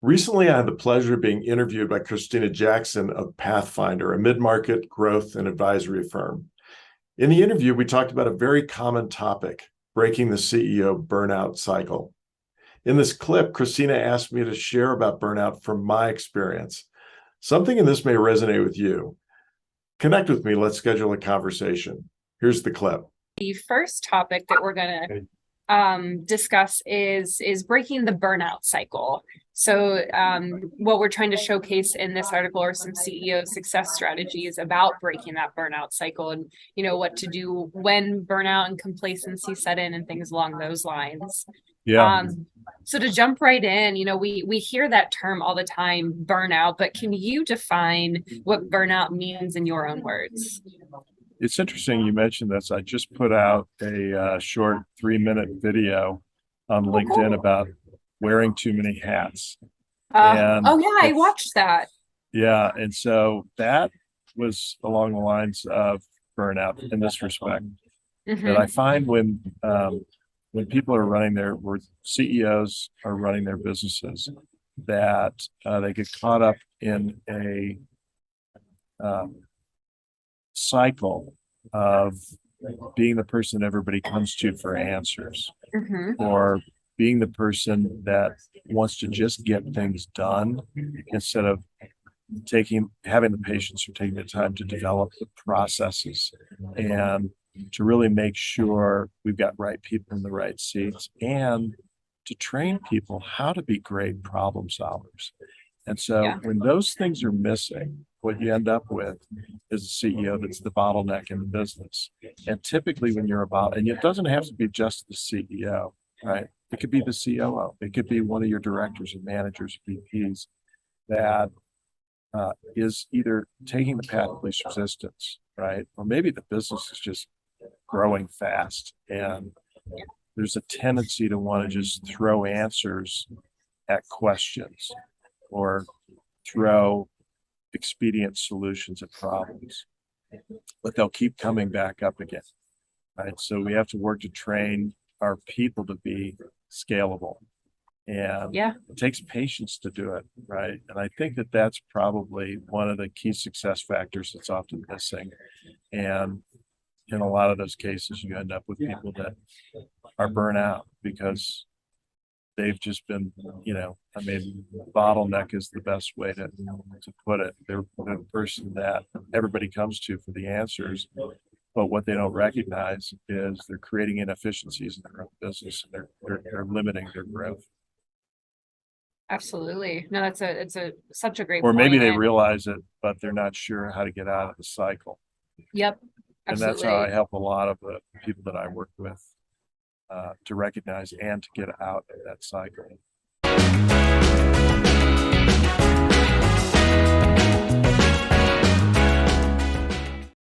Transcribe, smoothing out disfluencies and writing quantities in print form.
Recently, I had the pleasure of being interviewed by Christina Jackson of Pathfinder, a mid-market growth and advisory firm. In the interview, we talked about a very common topic, breaking the CEO burnout cycle. In this clip, Christina asked me to share about burnout from my experience. Something in this may resonate with you. Connect with me. Let's schedule a conversation. Here's the clip. The first topic that we're going to discuss is breaking the burnout cycle. So what we're trying to showcase in this article are some CEO success strategies about breaking that burnout cycle, and what to do when burnout and complacency set in and things along those lines. So to jump right in, we hear that term all the time, burnout, but can you define what burnout means in your own words? It's interesting you mentioned this. I just put out a short 3-minute video on LinkedIn about wearing too many hats. I watched that. Yeah, and so that was along the lines of burnout in this respect. That I find when people are where CEOs are running their businesses, that they get caught up in a cycle of being the person everybody comes to for answers, or being the person that wants to just get things done instead of having the patience or taking the time to develop the processes and to really make sure we've got right people in the right seats and to train people how to be great problem solvers. And so when those things are missing, what you end up with is a CEO that's the bottleneck in the business. And typically when you're and it doesn't have to be just the CEO, right? It could be the COO. It could be one of your directors and managers, VPs, that is either taking the path of least resistance, right? Or maybe the business is just growing fast and there's a tendency to want to just throw answers at questions or throw expedient solutions at problems, but they'll keep coming back up again, right? So we have to work to train our people to be scalable, and it takes patience to do it, right? And I think that that's probably one of the key success factors that's often missing. And in a lot of those cases, you end up with people that are burnt out because they've just been, bottleneck is the best way to put it. They're the person that everybody comes to for the answers, but what they don't recognize is they're creating inefficiencies in their own business, and they're limiting their growth. Absolutely. No, it's such a great Or point. maybe they realize it, but they're not sure how to get out of the cycle. Yep. Absolutely. And that's how I help a lot of the people that I work with to recognize and to get out of that cycle.